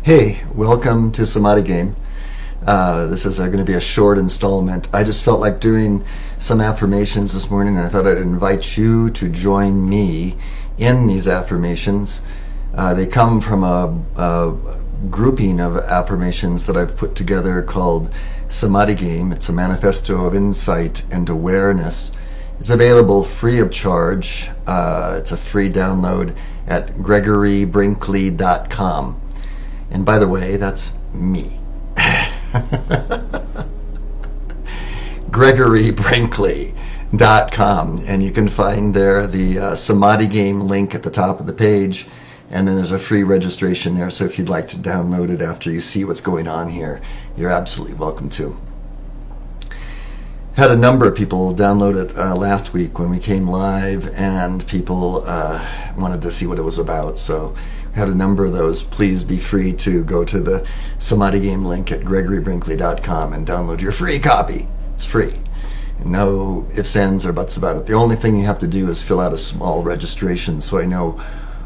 Hey, welcome to Samadhi Game. This is going to be a short installment. I just felt like doing some affirmations this morning, and I thought I'd invite you to join me in these affirmations. They come from a grouping of affirmations that I've put together called Samadhi Game. It's a manifesto of insight and awareness. It's available free of charge. It's a free download at gregorybrinkley.com. And by the way, that's me. gregorybrinkley.com, and you can find there the Samadhi Game link at the top of the page, and then there's a free registration there, so if you'd like to download it after you see what's going on here, you're absolutely welcome to. Had a number of people download it last week when we came live, and people wanted to see what it was about, so had a number of those. Please be free to go to the Samadhi Game link at gregorybrinkley.com and download your free copy. It's free. No ifs, ands, or buts about it. The only thing you have to do is fill out a small registration so I know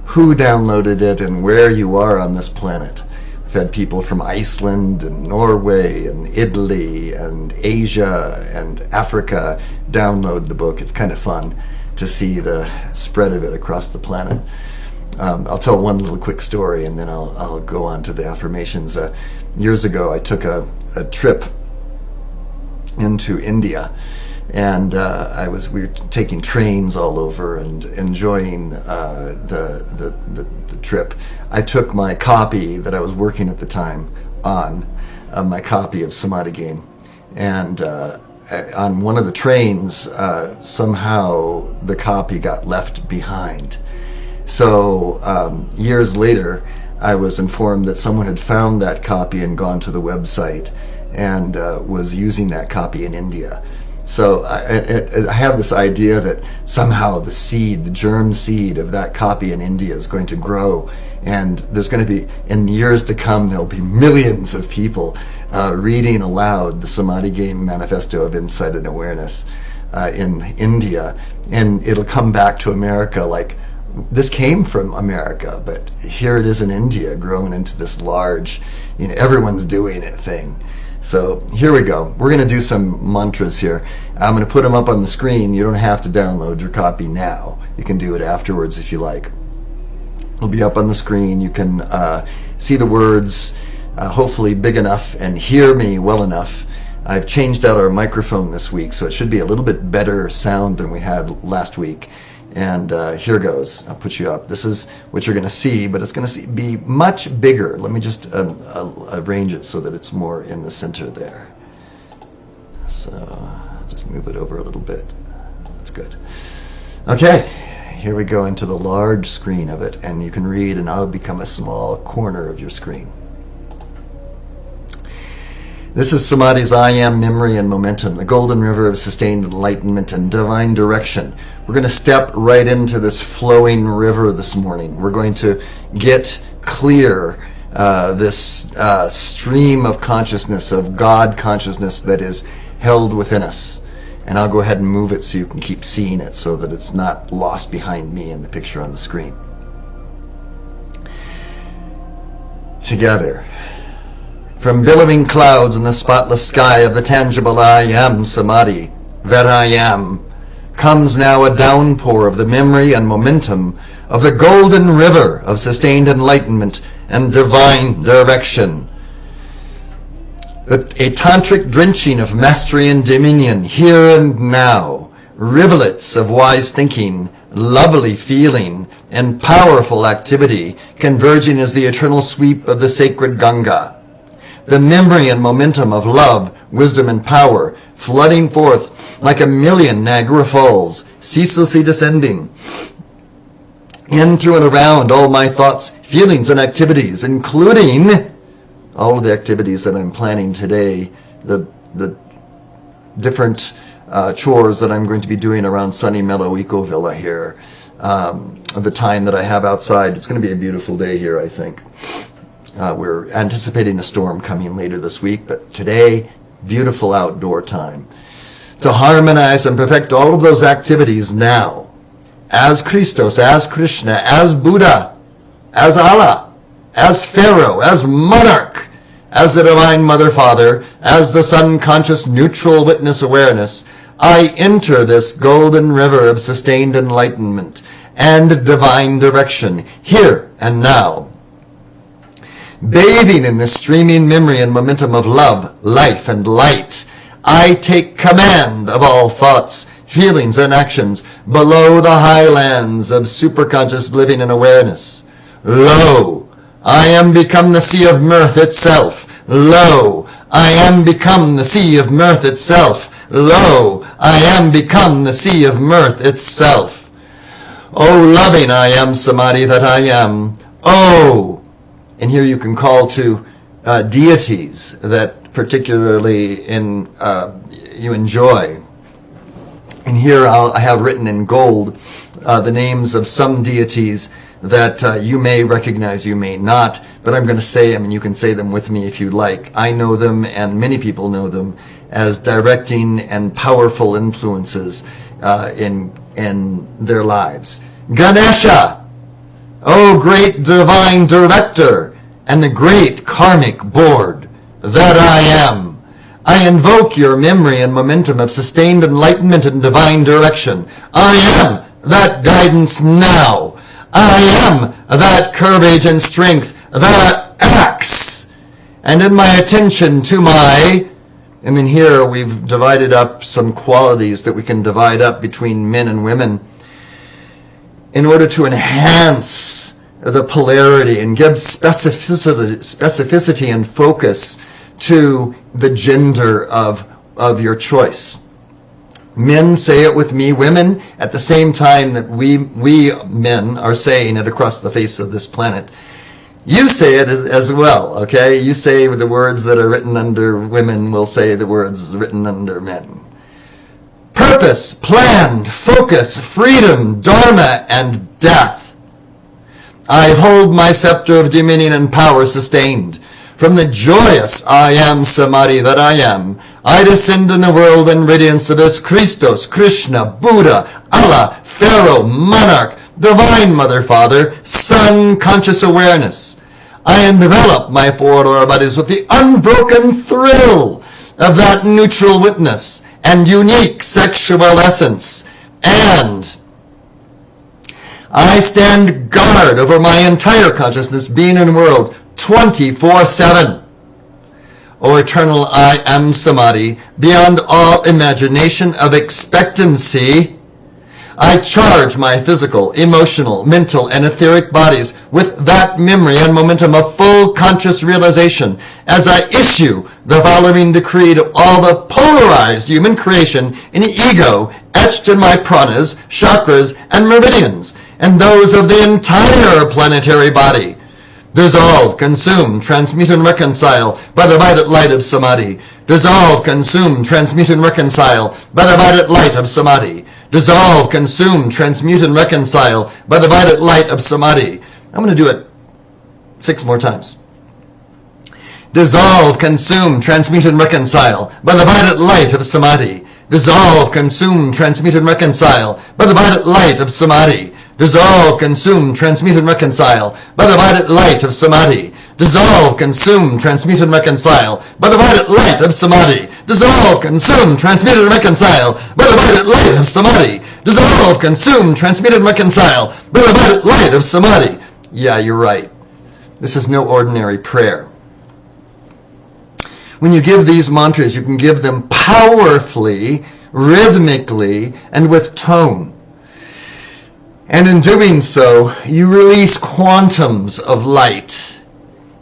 who downloaded it and where you are on this planet. We've had people from Iceland and Norway and Italy and Asia and Africa download the book. It's kind of fun to see the spread of it across the planet. I'll tell one little quick story, and then I'll go on to the affirmations. Years ago, I took a trip into India, and we were taking trains all over and enjoying the trip. I took my copy that I was working at the time on, my copy of Samadhi Game, and on one of the trains, somehow the copy got left behind. So years later, I was informed that someone had found that copy and gone to the website and was using that copy in India. So I have this idea that somehow the seed, the germ seed of that copy in India is going to grow, and there's going to be, in years to come, there'll be millions of people reading aloud the Samadhi Game Manifesto of Insight and Awareness in India, and it'll come back to America like, this came from America, but here it is in India, grown into this large, everyone's doing it thing. So here we go. We're going to do some mantras here. I'm going to put them up on the screen. You don't have to download your copy now. You can do it afterwards if you like. It'll be up on the screen. You can see the words, hopefully big enough, and hear me well enough. I've changed out our microphone this week, so it should be a little bit better sound than we had last week. And here goes. I'll put you up. This is what you're going to see, but it's going to be much bigger. Let me just arrange it so that it's more in the center there. So just move it over a little bit. That's good. Okay, here we go into the large screen of it, and you can read, and I'll become a small corner of your screen. This is Samadhi's I Am, Memory, and Momentum, the golden river of sustained enlightenment and divine direction. We're going to step right into this flowing river this morning. We're going to get clear this stream of consciousness, of God consciousness that is held within us. And I'll go ahead and move it so you can keep seeing it so that it's not lost behind me in the picture on the screen. Together. From billowing clouds in the spotless sky of the tangible I Am Samadhi, that I am, comes now a downpour of the memory and momentum of the golden river of sustained enlightenment and divine direction. A tantric drenching of mastery and dominion here and now, rivulets of wise thinking, lovely feeling, and powerful activity converging as the eternal sweep of the sacred Ganga. The memory and momentum of love, wisdom, and power flooding forth like a million Niagara Falls, ceaselessly descending in, through, and around all my thoughts, feelings, and activities, including all of the activities that I'm planning today, the different chores that I'm going to be doing around Sunny Mellow Eco Villa here, the time that I have outside. It's going to be a beautiful day here, I think. We're anticipating a storm coming later this week, but today, beautiful outdoor time. To harmonize and perfect all of those activities now, as Christos, as Krishna, as Buddha, as Allah, as Pharaoh, as monarch, as the Divine Mother Father, as the Sun-conscious neutral witness awareness, I enter this golden river of sustained enlightenment and divine direction, here and now. Bathing in this streaming memory and momentum of love, life, and light, I take command of all thoughts, feelings, and actions below the highlands of superconscious living and awareness. Lo, I am become the sea of mirth itself. Lo, I am become the sea of mirth itself. Lo, I am become the sea of mirth itself. O loving I am Samadhi that I am. Oh, and here you can call to deities that particularly you enjoy. And here I have written in gold the names of some deities that you may recognize, you may not, but I'm going to say them, and you can say them with me if you like. I know them, and many people know them, as directing and powerful influences in their lives. Ganesha, O great divine director, and the great karmic board that I am. I invoke your memory and momentum of sustained enlightenment and divine direction. I am that guidance now. I am that courage and strength that acts. And in my attention to my, and then here we've divided up some qualities that we can divide up between men and women in order to enhance the polarity and give specificity and focus to the gender of your choice. Men say it with me, women at the same time that we men are saying it across the face of this planet. You say it as well, okay? You say the words that are written under women, will say the words written under men. Purpose, plan, focus, freedom, dharma, and death. I hold my scepter of dominion and power sustained. From the joyous I am Samadhi that I am, I descend in the whirlwind radiance of this Christos, Krishna, Buddha, Allah, Pharaoh, Monarch, Divine Mother Father, Sun conscious awareness. I envelop my four aura bodies with the unbroken thrill of that neutral witness and unique sexual essence, and I stand guard over my entire consciousness, being and world, 24/7. O eternal I am Samadhi, beyond all imagination of expectancy, I charge my physical, emotional, mental, and etheric bodies with that memory and momentum of full conscious realization as I issue the following decree to all the polarized human creation in ego etched in my pranas, chakras, and meridians, and those of the entire planetary body. Dissolve, consume, transmute, and reconcile by the violet light of Samadhi. Dissolve, consume, transmute, and reconcile by the violet light of Samadhi. Dissolve, consume, transmute, and reconcile by the violet light of Samadhi. I'm going to do it 6 more times. Dissolve, consume, transmute, and reconcile by the violet light of Samadhi. Dissolve, consume, transmute, and reconcile by the violet light of Samadhi. Dissolve, consume, transmute, and reconcile by the violet light of Samadhi. Dissolve, consume, transmute, and reconcile by the violet light of Samadhi. Dissolve, consume, transmute, and reconcile by the violet light of Samadhi. Dissolve, consume, transmute, and reconcile by the violet light of Samadhi. Yeah, you're right. This is no ordinary prayer. When you give these mantras, you can give them powerfully, rhythmically, and with tone. And in doing so, you release quantums of light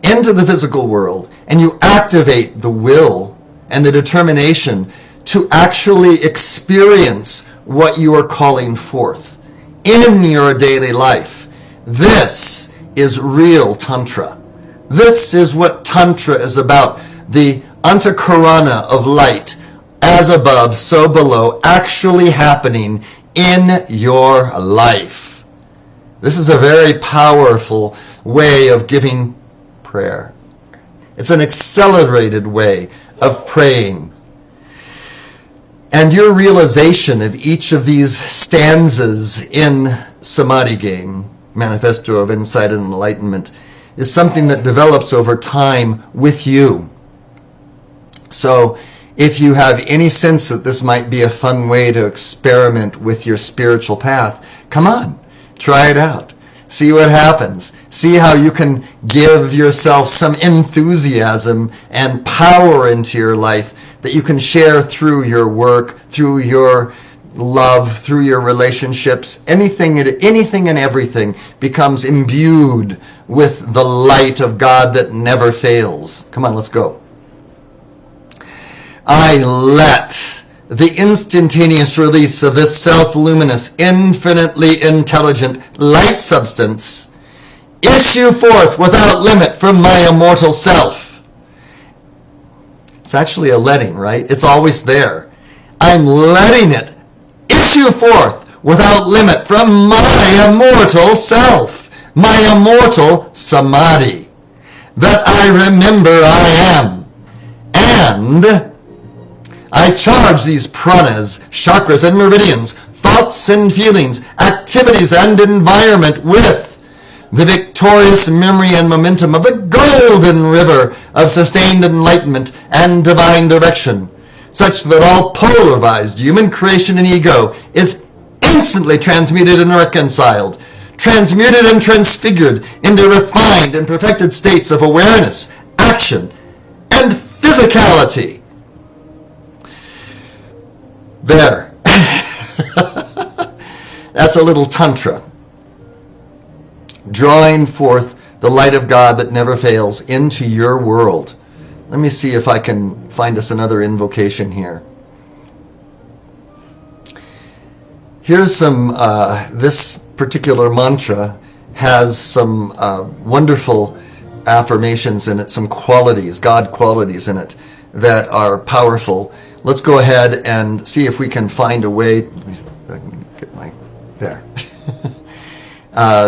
into the physical world, and you activate the will and the determination to actually experience what you are calling forth in your daily life. This is real Tantra. This is what Tantra is about. The Antakarana of light, as above, so below, actually happening in your life. This is a very powerful way of giving prayer. It's an accelerated way of praying. And your realization of each of these stanzas in Samadhi Game, Manifesto of Insight and Enlightenment, is something that develops over time with you. So if you have any sense that this might be a fun way to experiment with your spiritual path, come on, try it out. See what happens. See how you can give yourself some enthusiasm and power into your life that you can share through your work, through your love, through your relationships. Anything and everything becomes imbued with the light of God that never fails. Come on, let's go. I let the instantaneous release of this self-luminous, infinitely intelligent light substance issue forth without limit from my immortal self. It's actually a letting, right? It's always there. I'm letting it issue forth without limit from my immortal self, my immortal samadhi, that I remember I am. And I charge these pranas, chakras, and meridians, thoughts and feelings, activities and environment with the victorious memory and momentum of a golden river of sustained enlightenment and divine direction, such that all polarized human creation and ego is instantly transmuted and reconciled, transmuted and transfigured into refined and perfected states of awareness, action, and physicality. There. That's a little tantra. Drawing forth the light of God that never fails into your world. Let me see if I can find us another invocation here. Here's some, this particular mantra has some wonderful affirmations in it, some qualities, God qualities in it that are powerful. Let's go ahead and see if we can find a way. Let me see if I can get my, there.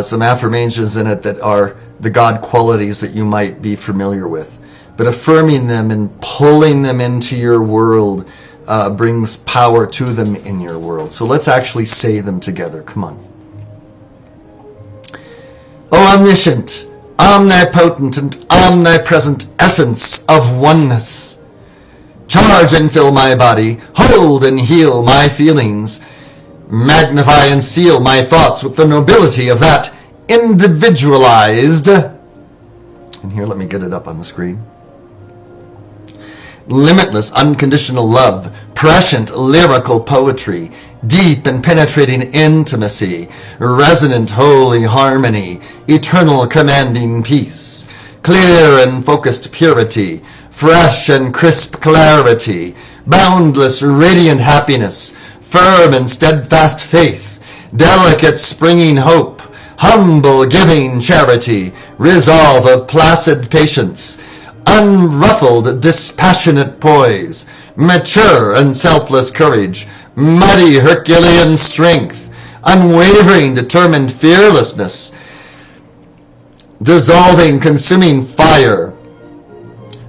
Some affirmations in it that are the God qualities that you might be familiar with. But affirming them and pulling them into your world brings power to them in your world. So let's actually say them together. Come on. O omniscient, omnipotent, and omnipresent essence of oneness, charge and fill my body, hold and heal my feelings, magnify and seal my thoughts with the nobility of that individualized, and here let me get it up on the screen, limitless unconditional love, prescient lyrical poetry, deep and penetrating intimacy, resonant holy harmony, eternal commanding peace, clear and focused purity, fresh and crisp clarity, boundless radiant happiness, firm and steadfast faith, delicate springing hope, humble giving charity, resolve of placid patience, unruffled dispassionate poise, mature and selfless courage, mighty Herculean strength, unwavering determined fearlessness, dissolving consuming fire,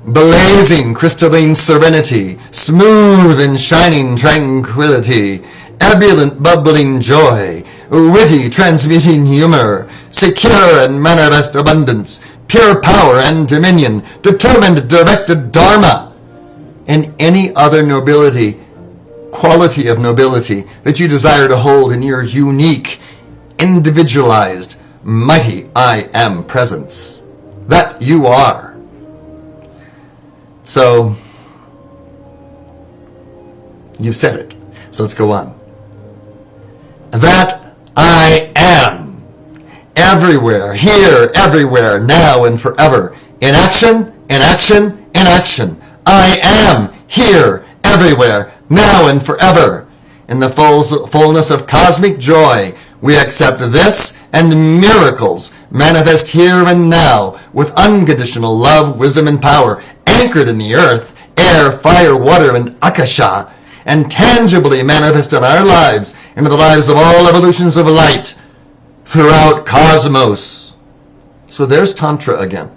blazing crystalline serenity, smooth and shining tranquility, ebullient bubbling joy, witty transmuting humor, secure and manifest abundance, pure power and dominion, determined directed dharma, and any other nobility, quality of nobility that you desire to hold in your unique, individualized, mighty I am presence that you are. So, you've said it. So let's go on. That I am. Everywhere, here, everywhere, now and forever. In action, in action, in action. I am here, everywhere, now and forever. In the fullness of cosmic joy, we accept this and miracles manifest here and now with unconditional love, wisdom, and power, anchored in the earth, air, fire, water, and akasha, and tangibly manifest in our lives and in the lives of all evolutions of light throughout cosmos. So there's Tantra again.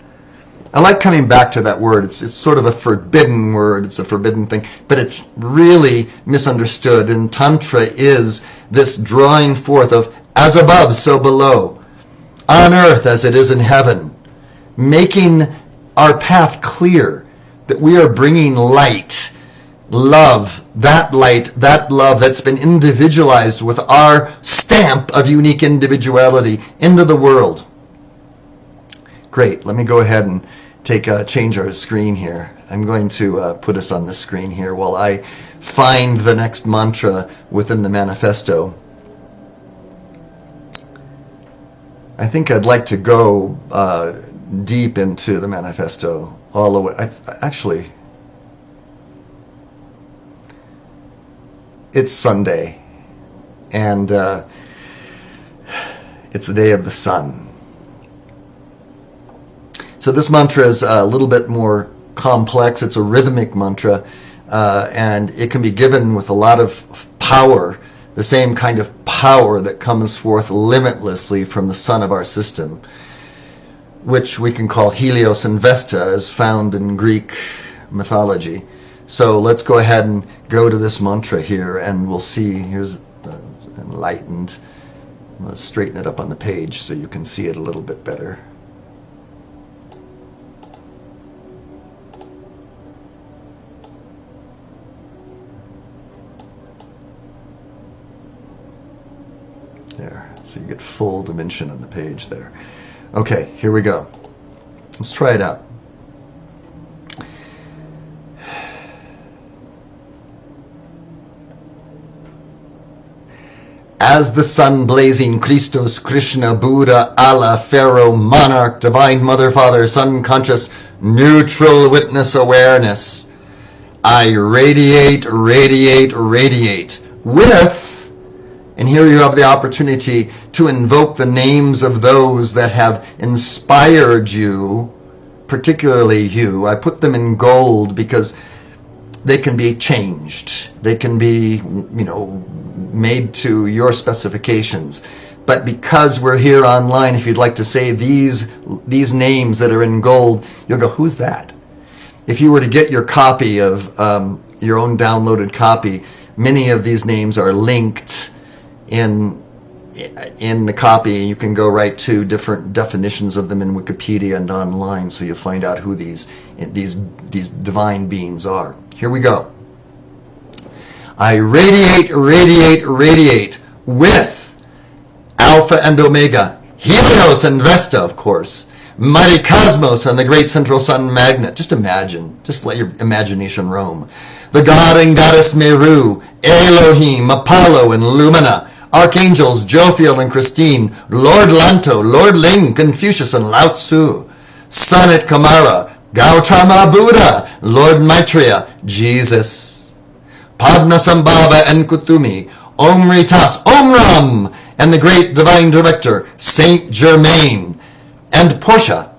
I like coming back to that word. It's sort of a forbidden word. It's a forbidden thing, but it's really misunderstood. And Tantra is this drawing forth of as above, so below, on earth as it is in heaven, making our path clear, that we are bringing light, love, that light, that love that's been individualized with our stamp of unique individuality into the world. Great. Let me go ahead and change our screen here. I'm going to put us on the screen here while I find the next mantra within the manifesto. I think I'd like to go deep into the manifesto all the way. Actually, it's Sunday, and it's the day of the sun. So this mantra is a little bit more complex. It's a rhythmic mantra, and it can be given with a lot of power, the same kind of power that comes forth limitlessly from the sun of our system, which we can call Helios and Vesta, as found in Greek mythology. So let's go ahead and go to this mantra here, and we'll see. Here's enlightened. I'm going to straighten it up on the page so you can see it a little bit better. There, so you get full dimension on the page there. Okay, here we go. Let's try it out. As the sun blazing, Christos, Krishna, Buddha, Allah, Pharaoh, Monarch, Divine Mother, Father, Sun Conscious, Neutral Witness Awareness, I radiate, radiate, radiate with. And here you have the opportunity to invoke the names of those that have inspired you, particularly you. I put them in gold because they can be changed. They can be, made to your specifications. But because we're here online, if you'd like to say these names that are in gold, you'll go, who's that? If you were to get your copy of your own downloaded copy, many of these names are linked in the copy. You can go right to different definitions of them in Wikipedia and online, so you'll find out who these divine beings are. Here we go. I radiate, radiate, radiate with Alpha and Omega, Helios and Vesta, of course, mighty Cosmos and the great central sun magnet. Just imagine, just let your imagination roam. The god and goddess Meru, Elohim, Apollo and Lumina, archangels Jophiel and Christine, Lord Lanto, Lord Ling, Confucius and Lao Tzu, Sanat Kumara, Gautama Buddha, Lord Maitreya, Jesus, Padmasambhava and Kutumi, Om Ritas, Om Ram, and the great divine director, Saint Germain, and Portia,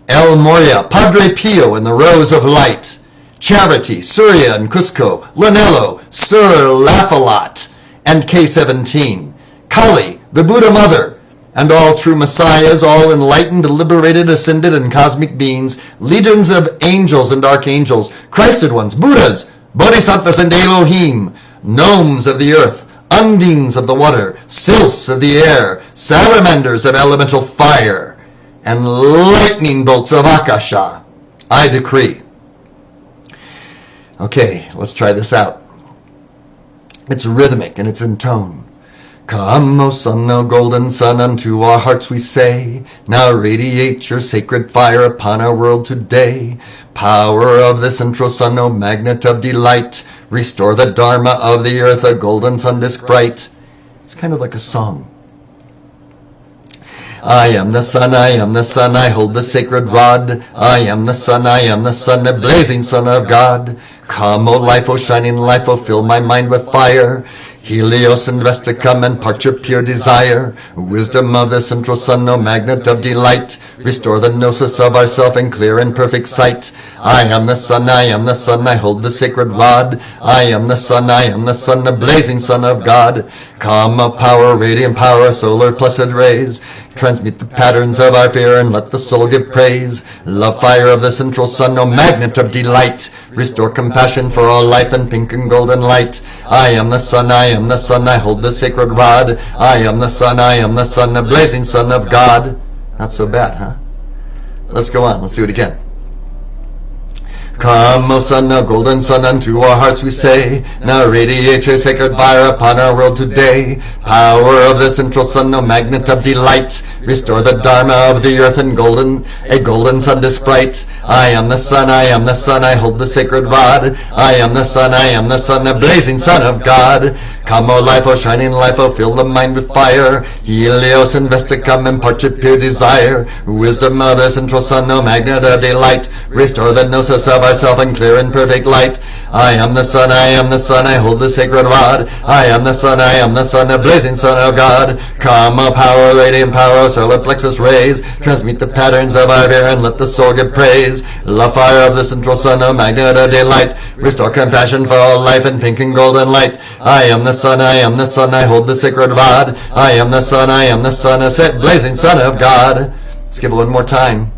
El Moria, Padre Pio and the Rose of Light, Charity, Surya and Cusco, Lanello, Sir Lafalat, and K17, Kali, the Buddha Mother, and all true messiahs, all enlightened, liberated, ascended, and cosmic beings, legions of angels and archangels, Christed ones, Buddhas, Bodhisattvas and Elohim, gnomes of the earth, undines of the water, sylphs of the air, salamanders of elemental fire, and lightning bolts of Akasha, I decree. Okay, let's try this out. It's rhythmic and it's in tone. Come, O sun, O golden sun, unto our hearts we say, now radiate your sacred fire upon our world today. Power of the central sun, O magnet of delight, restore the dharma of the earth, a golden sun disk bright. It's kind of like a song. I am the sun, I am the sun, I hold the sacred rod. I am the sun, the blazing sun of God. Come, O life, O shining life, O fill my mind with fire. Helios and Vesta, come and part your pure desire. Wisdom of the central sun, O magnet of delight, restore the gnosis of ourself in clear and perfect sight. I am the sun, I hold the sacred rod. I am the sun, the blazing sun of God. Come, O power, radiant power, solar blessed rays, transmute the patterns of our fear and let the soul give praise. Love fire of the central sun, O magnet of delight, restore compassion for all life and pink and golden light. I am the sun, I hold the sacred rod. I am the sun, the blazing sun of God. Not so bad, huh? Let's go on. Let's do it again. Come, O Sun, O golden Sun, unto our hearts we say, now radiate your sacred fire upon our world today. Power of the central sun, O magnet of delight, restore the dharma of the earth and a golden sun disc bright. I am the sun, I am the sun, I hold the sacred rod. I am the sun, I am the sun, a blazing sun of God. Come, O life, O shining life, O fill the mind with fire. Helios invest come, impart your pure desire. Wisdom of the central sun, O magnet of delight, restore the gnosis of ourself in clear and perfect light. I am the sun, I am the sun, I hold the sacred rod. I am the sun, I am the sun, a blazing sun of God. Come, O power, radiant power, O solar plexus rays, transmute the patterns of our being and let the soul give praise. Love fire of the central sun, O magnet of delight, restore compassion for all life in pink and golden light. I am the sun, I am the sun, I hold the sacred rod. I am the sun, I am the sun, a blazing sun of God. Let's give it one more time.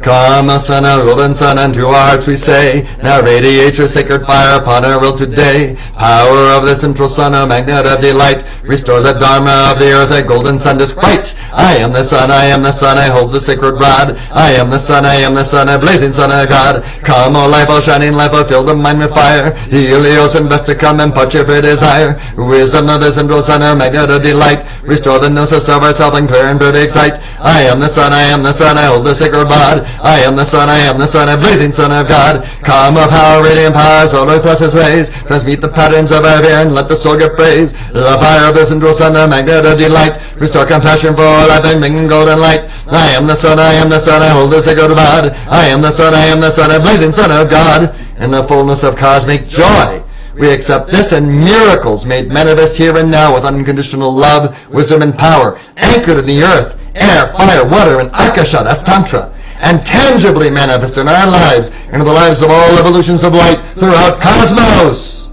Come, O sun, O golden sun, unto our hearts we say, now radiate your sacred fire upon our world today. Power of the central sun, O magnet of delight, restore the dharma of the earth, a golden sun disc bright. I am the sun, I am the sun, I hold the sacred rod. I am the sun, I am the sun, a blazing sun of God. Come, O life, O shining life, O fill the mind with fire. Helios invest to come and put your for desire. Wisdom of the central sun, O magnet of delight, restore the gnosis of ourself in clear and perfect sight. I am the sun, I am the sun, I hold the sacred rod. I am the sun, I am the sun, a blazing sun of God. Come, O power, radiant power, solar plexus rays, transmute the patterns of our being and let the soul give praise. The fire of the central sun, a magnet of delight, restore compassion for all life and bring golden light. I am the sun, I am the sun, I hold the sacred rod. I am the sun, I am the sun, a blazing sun of God. In the fullness of cosmic joy, we accept this and miracles made manifest here and now with unconditional love, wisdom, and power, anchored in the earth, air, fire, water, and akasha, that's Tantra, and tangibly manifest in our lives and in the lives of all evolutions of light throughout cosmos.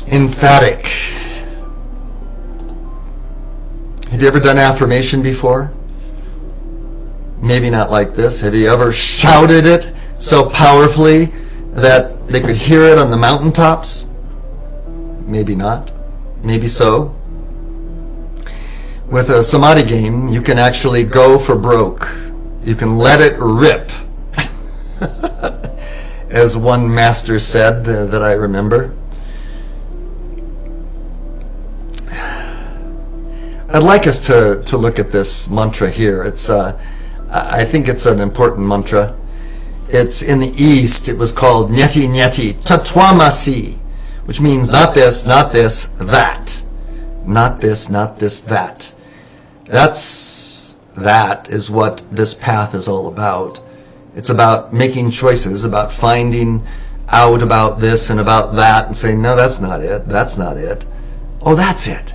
Emphatic. Have you ever done affirmation before? Maybe not like this. Have you ever shouted it so powerfully that they could hear it on the mountaintops? Maybe not. Maybe so. With a samadhi game, you can actually go for broke. You can let it rip. As one master said that I remember. I'd like us to look at this mantra here. It's I think it's an important mantra. It's in the East. It was called Nyeti Nyeti Tatwamasi, which means not this, that. Not this, that. That is what this path is all about. It's about making choices, about finding out about this and about that and saying, no, that's not it. Oh, that's it.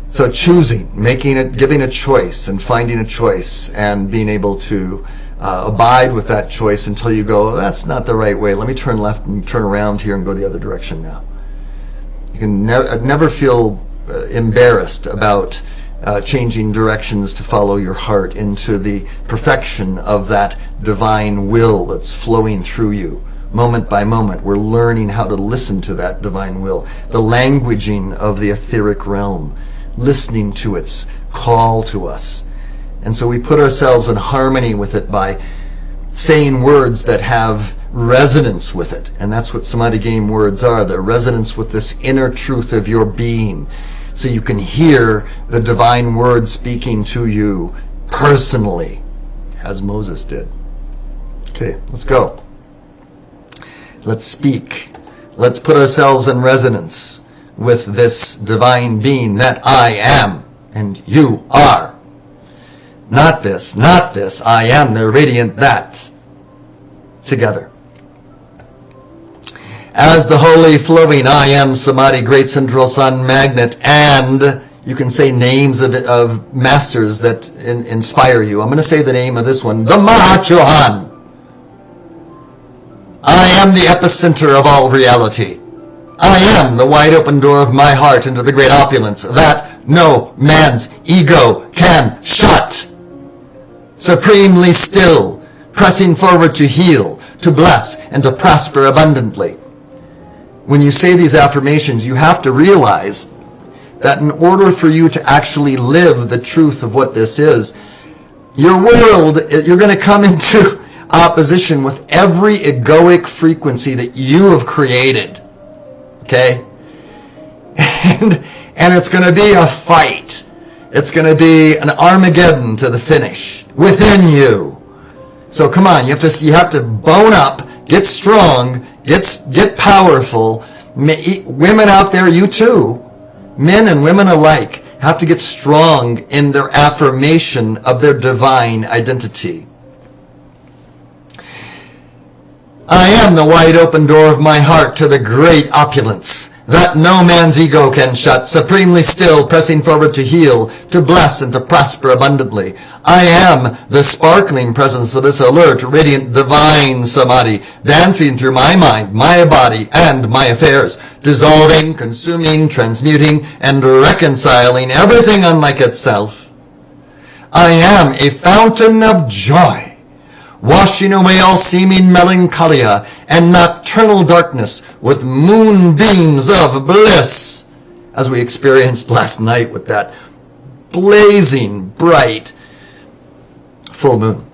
So choosing, making it, giving a choice and finding a choice and being able to abide with that choice until you go, oh, that's not the right way. Let me turn left and turn around here and go the other direction now. You can never feel embarrassed about changing directions to follow your heart into the perfection of that divine will that's flowing through you. Moment by moment, we're learning how to listen to that divine will. The languaging of the etheric realm, listening to its call to us. And so we put ourselves in harmony with it by saying words that have resonance with it. And that's what Samadhi game words are. They're resonance with this inner truth of your being. So you can hear the divine word speaking to you personally, as Moses did. Okay, let's go. Let's speak. Let's put ourselves in resonance with this divine being that I am and you are. Not this, I am the radiant that. Together. As the holy flowing I am Samadhi, great central sun magnet, and you can say names of masters that inspire you. I'm going to say the name of this one, the Mahachohan. I am the epicenter of all reality. I am the wide open door of my heart into the great opulence that no man's ego can shut. Supremely still, pressing forward to heal, to bless, and to prosper abundantly. When you say these affirmations, you have to realize that in order for you to actually live the truth of what this is, your world, you're going to come into opposition with every egoic frequency that you have created. Okay? And it's going to be a fight. It's going to be an Armageddon to the finish within you. So come on, you have to bone up, get strong, get powerful. Women out there, you too, men and women alike, have to get strong in their affirmation of their divine identity. I am the wide open door of my heart to the great opulence that no man's ego can shut, supremely still, pressing forward to heal, to bless, and to prosper abundantly. I am the sparkling presence of this alert, radiant, divine samadhi, dancing through my mind, my body, and my affairs, dissolving, consuming, transmuting, and reconciling everything unlike itself. I am a fountain of joy, washing away all seeming melancholia and nocturnal darkness with moonbeams of bliss, as we experienced last night with that blazing bright full moon.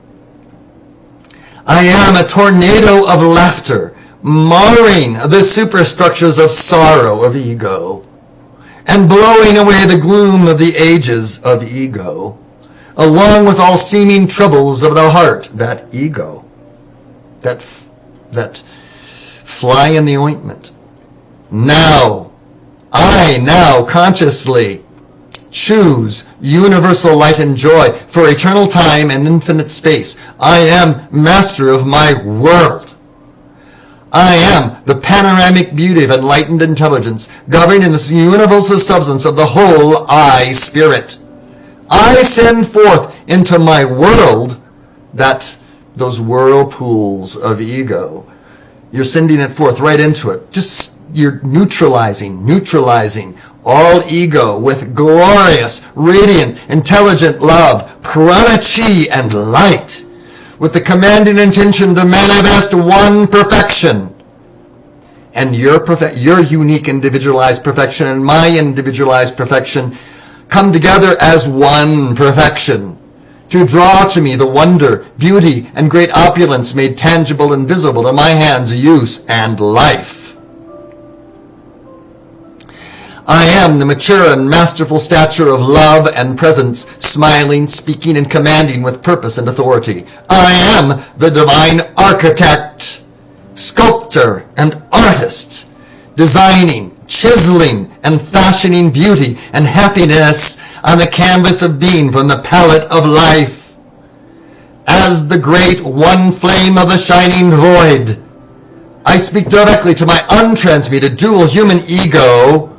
I am a tornado of laughter, marring the superstructures of sorrow of ego, and blowing away the gloom of the ages of ego, along with all seeming troubles of the heart, that ego, that fly in the ointment. Now, I consciously choose universal light and joy for eternal time and infinite space. I am master of my world. I am the panoramic beauty of enlightened intelligence, governing this universal substance of the whole I spirit. I send forth into my world those whirlpools of ego. You're sending it forth right into it. You're neutralizing all ego with glorious, radiant, intelligent love, prana chi, and light, with the commanding intention to manifest one perfection. And your unique individualized perfection and my individualized perfection come together as one perfection, to draw to me the wonder, beauty, and great opulence made tangible and visible to my hands' use and life. I am the mature and masterful stature of love and presence, smiling, speaking, and commanding with purpose and authority. I am the divine architect, sculptor, and artist, designing, chiseling, and fashioning beauty and happiness on the canvas of being from the palette of life. As the great one flame of the shining void, I speak directly to my untransmuted dual human ego.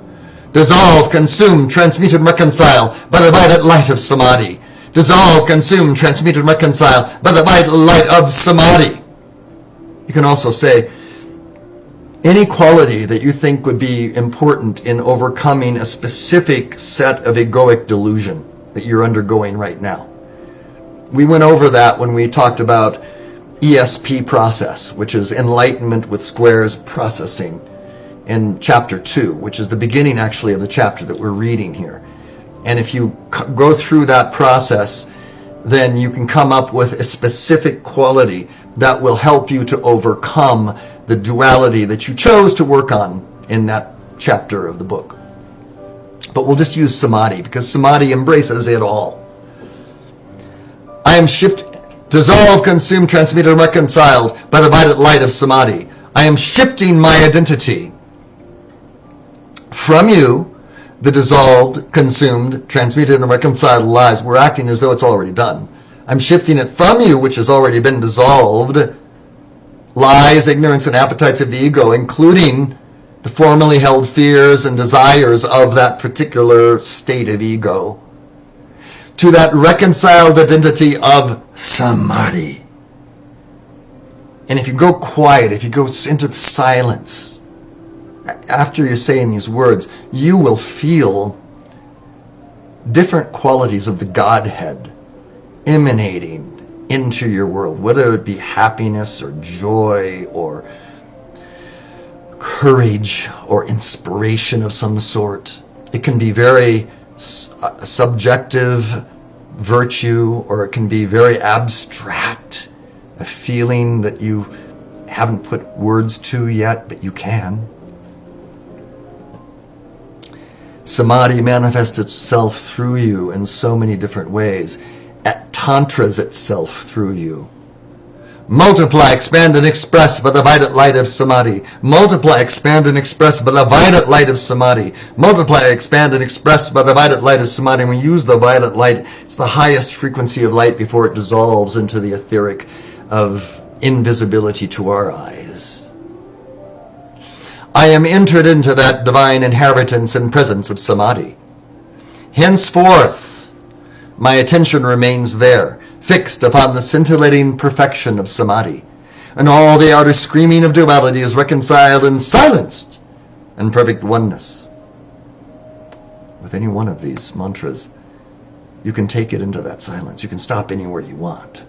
Dissolve, consume, transmute, and reconcile by the violet light of samadhi. Dissolve, consume, transmute, and reconcile by the violet light of samadhi. You can also say, any quality that you think would be important in overcoming a specific set of egoic delusion that you're undergoing right now. We went over that when we talked about ESP process, which is enlightenment with squares processing, in chapter 2, which is the beginning actually of the chapter that we're reading here. And if you go through that process, then you can come up with a specific quality that will help you to overcome the duality that you chose to work on in that chapter of the book. But we'll just use samadhi, because samadhi embraces it all. I am dissolved, consumed, transmuted, and reconciled by the violet light of samadhi. I am shifting my identity from you, the dissolved, consumed, transmuted, and reconciled lies. We're acting as though it's already done. I'm shifting it from you, which has already been dissolved, lies, ignorance, and appetites of the ego, including the formerly held fears and desires of that particular state of ego, to that reconciled identity of samadhi. And if you go quiet, if you go into the silence, after you're saying these words, you will feel different qualities of the Godhead emanating into your world, whether it be happiness or joy or courage or inspiration of some sort. It can be very subjective virtue, or it can be very abstract, a feeling that you haven't put words to yet, but you can. Samadhi manifests itself through you in so many different ways. It tantras itself through you. Multiply, expand, and express by the violet light of Samadhi. Multiply, expand, and express by the violet light of Samadhi. Multiply, expand, and express by the violet light of Samadhi. When we use the violet light, it's the highest frequency of light before it dissolves into the etheric of invisibility to our eyes. I am entered into that divine inheritance and presence of Samadhi. Henceforth, my attention remains there, fixed upon the scintillating perfection of Samadhi, and all the outer screaming of duality is reconciled and silenced in perfect oneness. With any one of these mantras, you can take it into that silence. You can stop anywhere you want.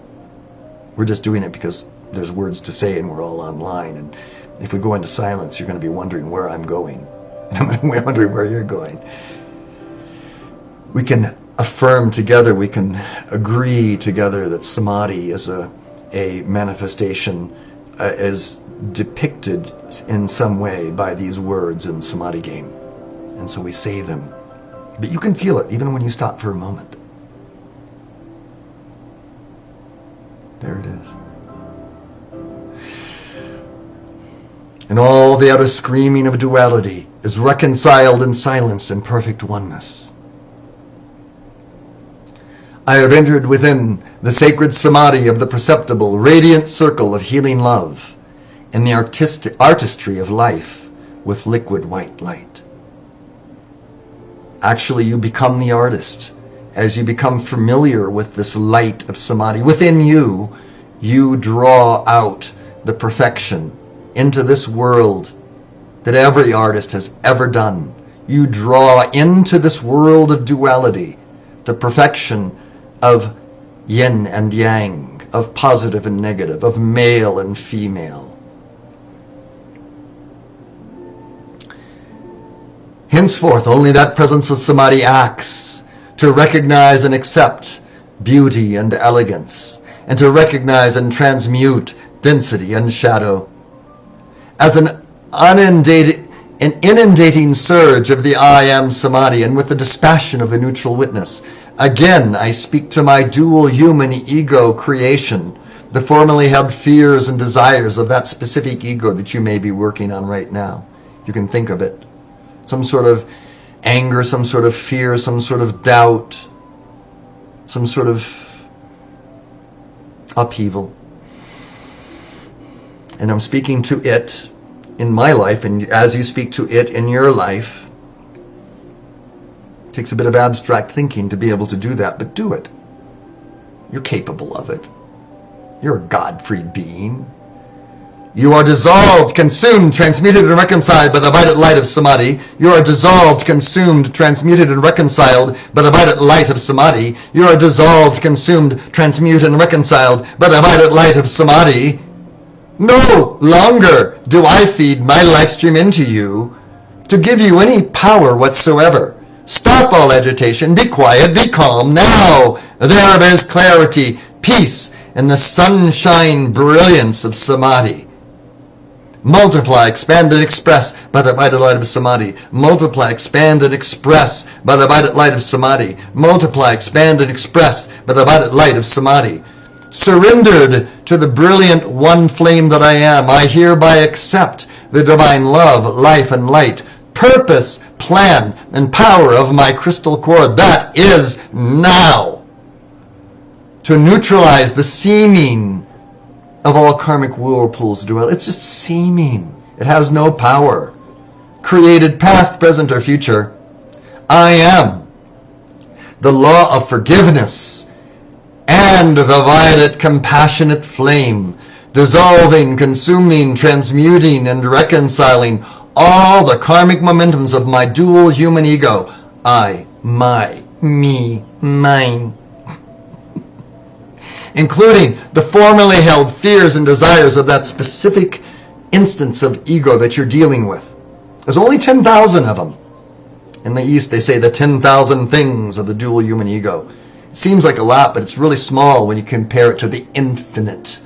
We're just doing it because there's words to say and we're all online, and if we go into silence, you're going to be wondering where I'm going, and I'm wondering where you're going. We can affirm together, we can agree together that Samadhi is a manifestation, is depicted in some way by these words in Samadhi game. And so we say them. But you can feel it even when you stop for a moment. There it is. And all the outer screaming of duality is reconciled and silenced in perfect oneness. I have entered within the sacred Samadhi of the perceptible, radiant circle of healing love and the artistry of life with liquid white light. Actually, you become the artist as you become familiar with this light of Samadhi. Within you, you draw out the perfection into this world that every artist has ever done. You draw into this world of duality the perfection of yin and yang, of positive and negative, of male and female. Henceforth, only that presence of Samadhi acts to recognize and accept beauty and elegance, and to recognize and transmute density and shadow. As an inundating surge of the I Am Samadhi, and with the dispassion of the neutral witness, again I speak to my dual human ego creation, the formerly held fears and desires of that specific ego that you may be working on right now. You can think of it. Some sort of anger, some sort of fear, some sort of doubt, some sort of upheaval. And I'm speaking to it in my life, and as you speak to it in your life, it takes a bit of abstract thinking to be able to do that, but do it. You're capable of it. You're a God-freed being. You are dissolved, consumed, transmuted, and reconciled by the violet light of Samadhi. You are dissolved, consumed, transmuted, and reconciled by the violet light of Samadhi. You are dissolved, consumed, transmuted, and reconciled by the violet light of Samadhi. No longer do I feed my life stream into you to give you any power whatsoever. Stop all agitation. Be quiet. Be calm. Now there is clarity, peace, and the sunshine brilliance of Samadhi. Multiply, expand, and express by the violet light of Samadhi. Multiply, expand, and express by the violet light of Samadhi. Multiply, expand, and express by the violet light of Samadhi. Surrendered to the brilliant one flame that I am, I hereby accept the divine love, life, and light, purpose, plan, and power of my crystal cord. That is now. To neutralize the seeming of all karmic whirlpools dwell. It's just seeming. It has no power. Created past, present, or future. I am the law of forgiveness and the violet compassionate flame, dissolving, consuming, transmuting, and reconciling all the karmic momentums of my dual human ego. I, my, me, mine. Including the formerly held fears and desires of that specific instance of ego that you're dealing with. There's only 10,000 of them. In the East, they say the 10,000 things of the dual human ego. It seems like a lot, but it's really small when you compare it to the infinite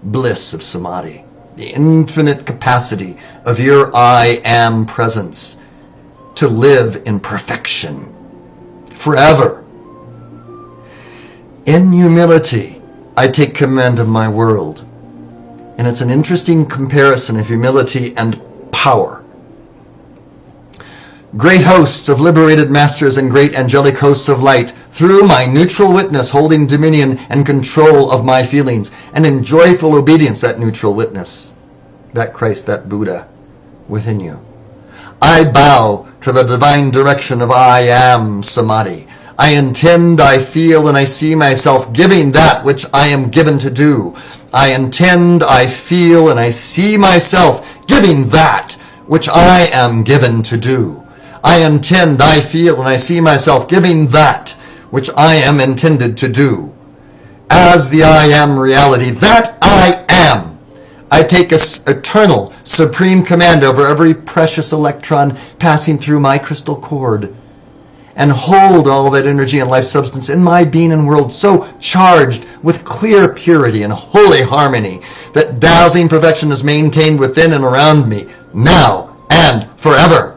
bliss of samadhi, the infinite capacity of your I am presence to live in perfection forever. In humility, I take command of my world. And it's an interesting comparison of humility and power. Great hosts of liberated masters and great angelic hosts of light, through my neutral witness holding dominion and control of my feelings, and in joyful obedience, that neutral witness, that Christ, that Buddha within you. I bow to the divine direction of I am samadhi. I intend, I feel, and I see myself giving that which I am given to do. I intend, I feel, and I see myself giving that which I am given to do. I intend, I feel, and I see myself giving that which I am intended to do. As the I am reality, that I am, I take eternal, supreme command over every precious electron passing through my crystal cord, and hold all that energy and life substance in my being and world so charged with clear purity and holy harmony that dazzling perfection is maintained within and around me, now and forever.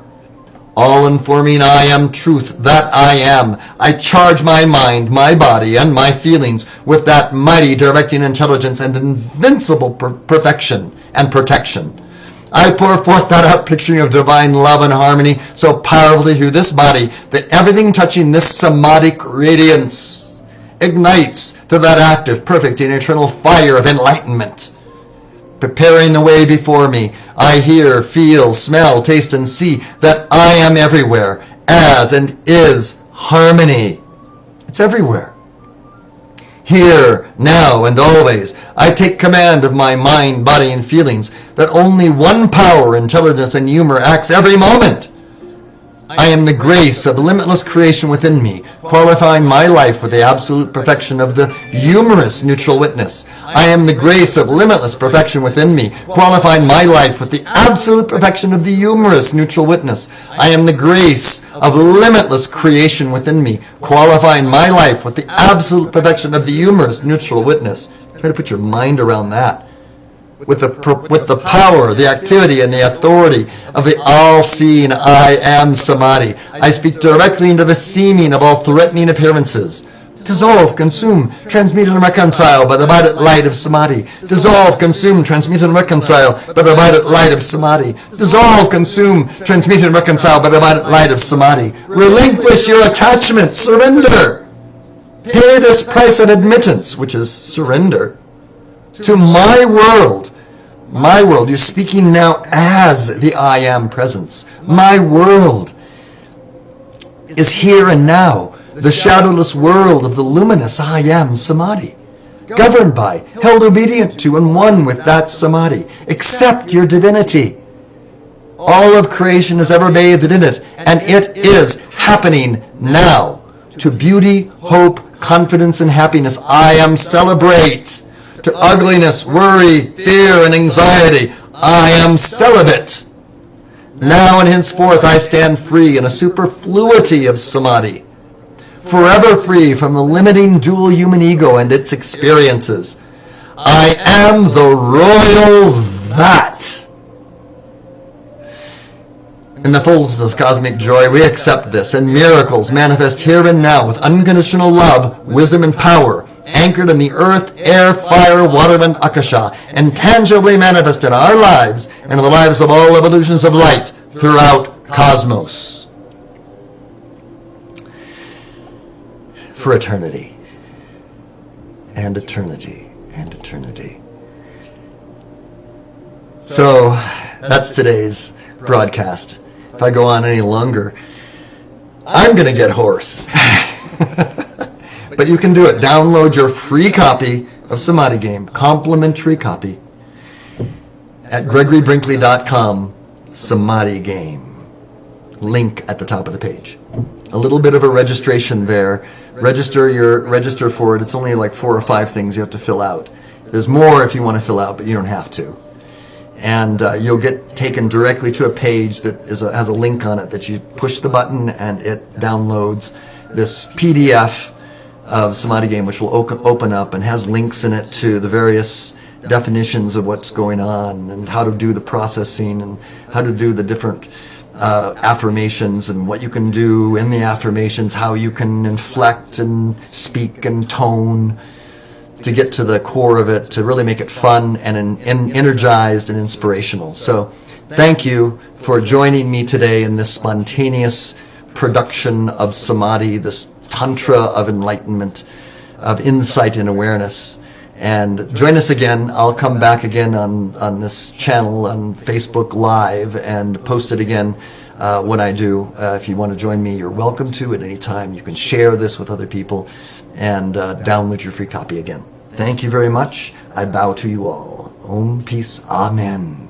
All informing I am truth, that I am. I charge my mind, my body, and my feelings with that mighty directing intelligence and invincible perfection and protection. I pour forth that outpicturing of divine love and harmony so powerfully through this body that everything touching this samadhic radiance ignites to that active, perfect, and eternal fire of enlightenment. Preparing the way before me, I hear, feel, smell, taste, and see that I am everywhere, as and is harmony. It's everywhere. Here, now, and always, I take command of my mind, body, and feelings, that only one power, intelligence, and humor acts every moment. I am the grace of limitless creation within me, qualifying my life with the absolute perfection of the humorous neutral witness. I am the grace of limitless perfection within me, qualifying my life with the absolute perfection of the humorous neutral witness. I am the grace of limitless creation within me, qualifying my life with the absolute perfection of the humorous neutral witness. Try to put your mind around that. With the power, the activity, and the authority of the all-seeing I am samadhi, I speak directly into the seeming of all threatening appearances. Dissolve, consume, transmute, and reconcile by the violet light of samadhi. Dissolve, consume, transmute, and reconcile by the violet light of samadhi. Dissolve, consume, transmute, and reconcile by the violet light of samadhi. Relinquish your attachment. Surrender. Pay this price of admittance, which is surrender, to my world. My world. You're speaking now as the I am presence. My world is here and now, the shadowless world of the luminous I am samadhi, governed by, held obedient to, and one with that samadhi. Accept your divinity. All of creation is ever bathed in it, and it is happening now. To beauty, hope, confidence, and happiness, I am celebrate. To ugliness, worry, fear, and anxiety, I am celibate. Now and henceforth I stand free in a superfluity of samadhi, forever free from the limiting dual human ego and its experiences. I am the royal that. In the fullness of cosmic joy, we accept this, and miracles manifest here and now with unconditional love, wisdom, and power, anchored in the earth, air, fire, water, and akasha, and tangibly manifest in our lives and in the lives of all evolutions of light throughout cosmos. For eternity, and eternity, and eternity. So, that's today's broadcast. If I go on any longer, I'm going to get hoarse. But you can do it. Download your free copy of Samadhi Game, complimentary copy, at gregorybrinkley.com, Samadhi Game. Link at the top of the page. A little bit of a registration there. Register for it. It's only like 4 or 5 things you have to fill out. There's more if you want to fill out, but you don't have to. and you'll get taken directly to a page that has a link on it that you push the button and it downloads this PDF of Samadhi Game, which will open up and has links in it to the various definitions of what's going on and how to do the processing and how to do the different affirmations and what you can do in the affirmations, how you can inflect and speak and tone to get to the core of it, to really make it fun and energized and inspirational. So thank you for joining me today in this spontaneous production of Samadhi, this tantra of enlightenment, of insight and awareness. And join us again. I'll come back again on this channel on Facebook Live and post it again when I do. If you want to join me, you're welcome to at any time. You can share this with other people and download your free copy again. Thank you very much. I bow to you all. Om, peace, amen.